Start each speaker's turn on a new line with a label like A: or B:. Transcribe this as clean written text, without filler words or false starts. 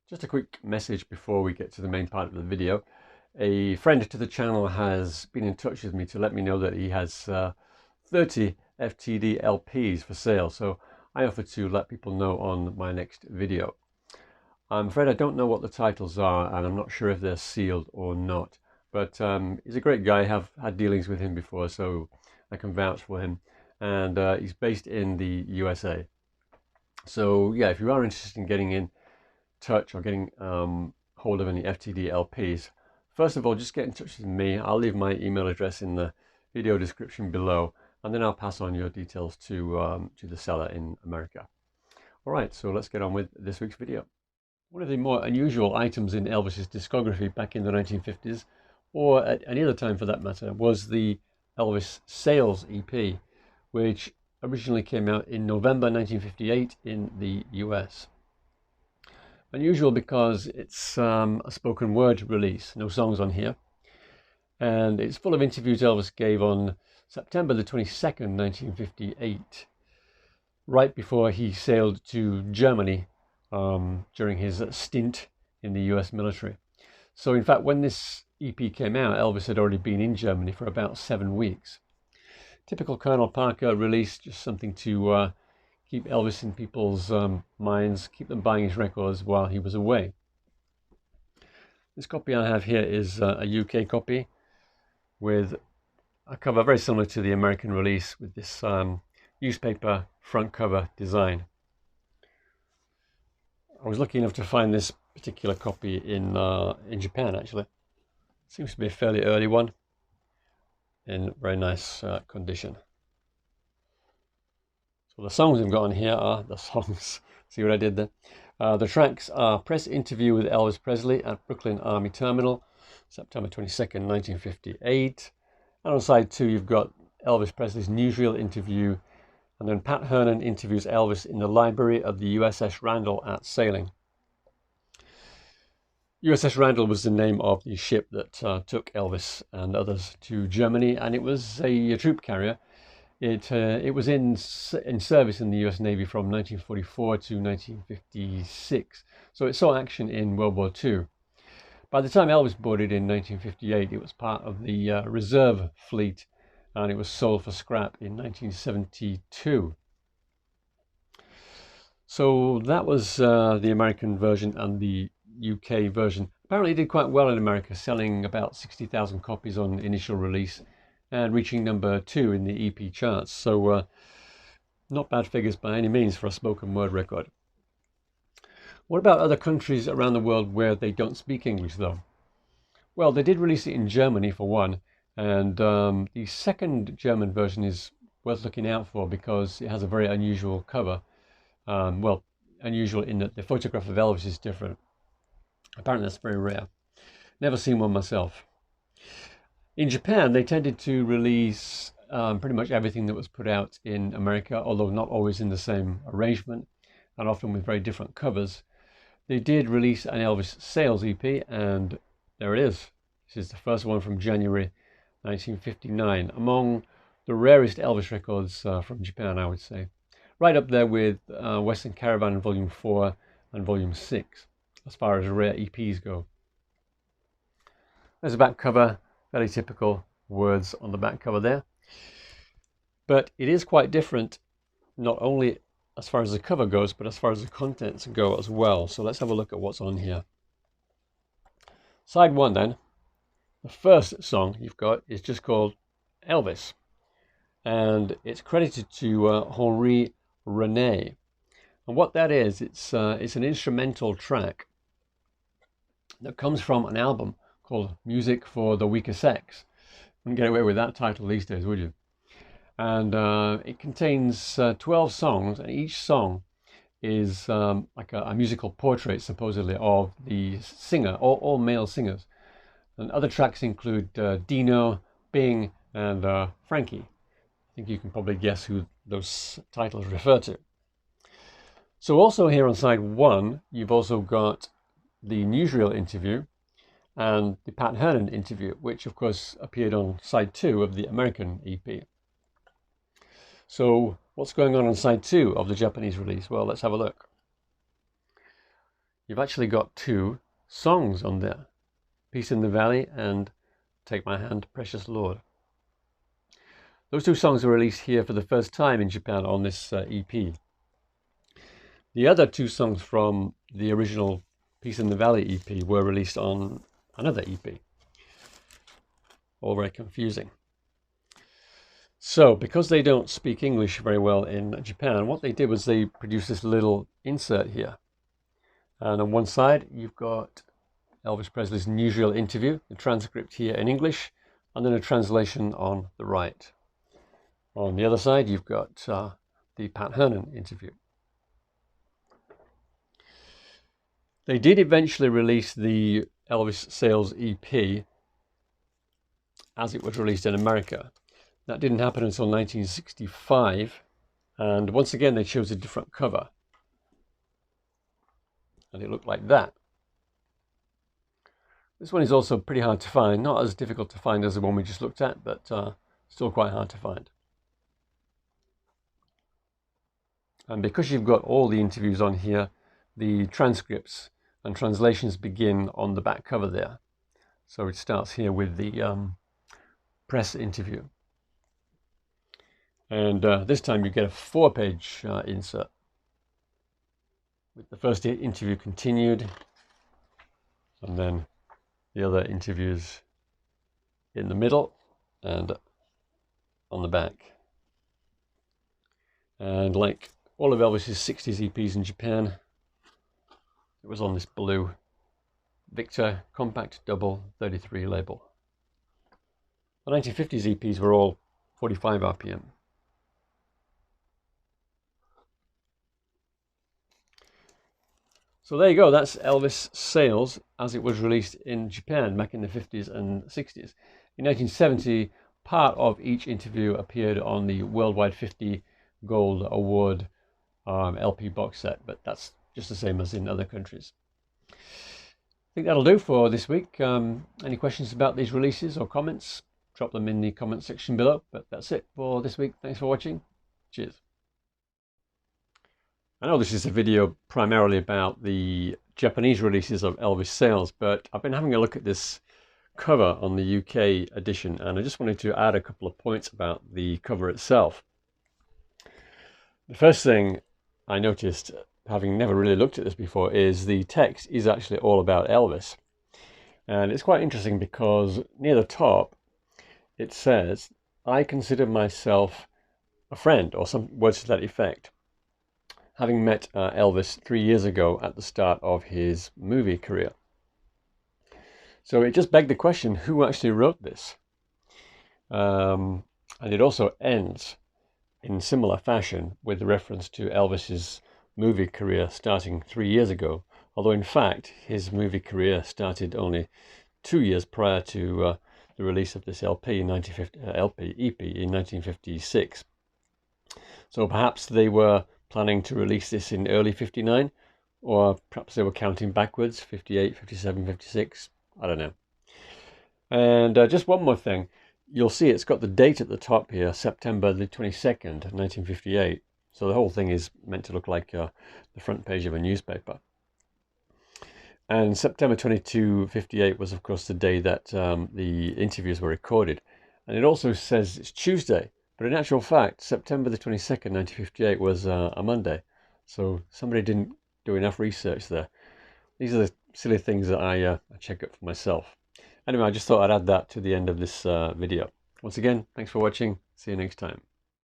A: Just a quick message before we get to the main part of the video. A friend to the channel has been in touch with me to let me know that he has 30 FTD LPs for sale, so I offered to let people know on my next video. I'm afraid I don't know what the titles are, and I'm not sure if they're sealed or not, but he's a great guy. I have had dealings with him before, so I can vouch for him, and he's based in the USA. So yeah, if you are interested in getting in touch or getting hold of any FTD LPs, first of all, just get in touch with me. I'll leave my email address in the video description below, and then I'll pass on your details to the seller in America. All right, so let's get on with this week's video. One of the more unusual items in Elvis's discography back in the 1950s, or at any other time for that matter, was the Elvis Sails EP, which originally came out in November 1958 in the US. Unusual because it's a spoken word release, no songs on here, and it's full of interviews Elvis gave on September the 22nd, 1958, right before he sailed to Germany during his stint in the US military. So in fact, when this EP came out, Elvis had already been in Germany for about 7 weeks. Typical Colonel Parker release, just something to keep Elvis in people's minds, keep them buying his records while he was away. This copy I have here is a UK copy with a cover very similar to the American release, with this newspaper front cover design. I was lucky enough to find this particular copy in Japan, actually. Seems to be a fairly early one, in very nice condition. So the songs we've got on here are the songs. See what I did there? The tracks are Press Interview with Elvis Presley at Brooklyn Army Terminal, September 22nd, 1958. And on side 2, you've got Elvis Presley's newsreel interview, and then Pat Hernan interviews Elvis in the library of the USS Randall at sailing. USS Randall was the name of the ship that took Elvis and others to Germany, and it was a troop carrier. It was in service in the US Navy from 1944 to 1956, so it saw action in World War II. By the time Elvis boarded in 1958, it was part of the reserve fleet, and it was sold for scrap in 1972. So that was the American version, and the UK version apparently did quite well in America, selling about 60,000 copies on initial release and reaching number 2 in the EP charts. So not bad figures by any means for a spoken word record. What about other countries around the world where they don't speak English though? Well, they did release it in Germany for one, and the second German version is worth looking out for because it has a very unusual cover. Well, unusual in that the photograph of Elvis is different. Apparently that's very rare. Never seen one myself. In Japan, they tended to release pretty much everything that was put out in America, although not always in the same arrangement, and often with very different covers. They did release an Elvis Sails EP, and there it is. This is the first one from January 1959, among the rarest Elvis records from Japan, I would say. Right up there with Western Caravan Volume 4 and Volume 6, as far as rare EPs go. There's a back cover, fairly typical words on the back cover there. But it is quite different, not only as far as the cover goes, but as far as the contents go as well. So let's have a look at what's on here. Side 1 then. The first song you've got is just called Elvis, and it's credited to Henri René. And what that is, it's an instrumental track that comes from an album called Music for the Weaker Sex. Wouldn't get away with that title these days, would you? And it contains 12 songs, and each song is like a musical portrait, supposedly, of the singer, all male singers. And other tracks include Dino, Bing, and Frankie. I think you can probably guess who those titles refer to. So also here on side 1, you've also got the newsreel interview and the Pat Hernan interview, which of course appeared on side 2 of the American EP. So what's going on side 2 of the Japanese release? Well, let's have a look. you've actually got two songs on there, Peace in the Valley and Take My Hand, Precious Lord. Those two songs were released here for the first time in Japan on this EP. The other two songs from the original Peace in the Valley EP were released on another EP. All very confusing. So, because they don't speak English very well in Japan, what they did was they produced this little insert here. And on one side, you've got Elvis Presley's newsreel interview, the transcript here in English, and then a translation on the right. On the other side, you've got the Pat Hernan interview. They did eventually release the Elvis Sails EP as it was released in America. That didn't happen until 1965, and once again they chose a different cover. And it looked like that. This one is also pretty hard to find, not as difficult to find as the one we just looked at, but still quite hard to find. And because you've got all the interviews on here, the transcripts and translations begin on the back cover there. So it starts here with the press interview. And this time you get a 4-page insert with the first interview continued, and then the other interviews in the middle and on the back. And like all of Elvis's 60s EPs in Japan, it was on this blue Victor Compact Double 33 label. The 1950s EPs were all 45 RPM. So there you go, that's Elvis Sails as it was released in Japan back in the 50s and 60s. In 1970, part of each interview appeared on the Worldwide 50 Gold Award LP box set, but that's just the same as in other countries. I think that'll do for this week. Any questions about these releases or comments, drop them in the comment section below. But that's it for this week. Thanks for watching. Cheers. I know this is a video primarily about the Japanese releases of Elvis Sails, but I've been having a look at this cover on the UK edition, and I just wanted to add a couple of points about the cover itself. The first thing I noticed, having never really looked at this before, is the text is actually all about Elvis. And it's quite interesting because near the top it says, "I consider myself a friend," or some words to that effect, having met Elvis 3 years ago at the start of his movie career. So it just begged the question, who actually wrote this? And it also ends in similar fashion with reference to Elvis's movie career starting 3 years ago, although in fact his movie career started only 2 years prior to the release of this EP in 1956. So perhaps they were planning to release this in early 59, or perhaps they were counting backwards, 58, 57, 56, I don't know. And just one more thing, you'll see it's got the date at the top here, September the 22nd, 1958. So the whole thing is meant to look like the front page of a newspaper. And September 22, 58 was of course the day that the interviews were recorded. And it also says it's Tuesday, but in actual fact, September the 22nd, 1958 was a Monday. So somebody didn't do enough research there. These are the silly things that I check up for myself. Anyway, I just thought I'd add that to the end of this video. Once again, thanks for watching. See you next time.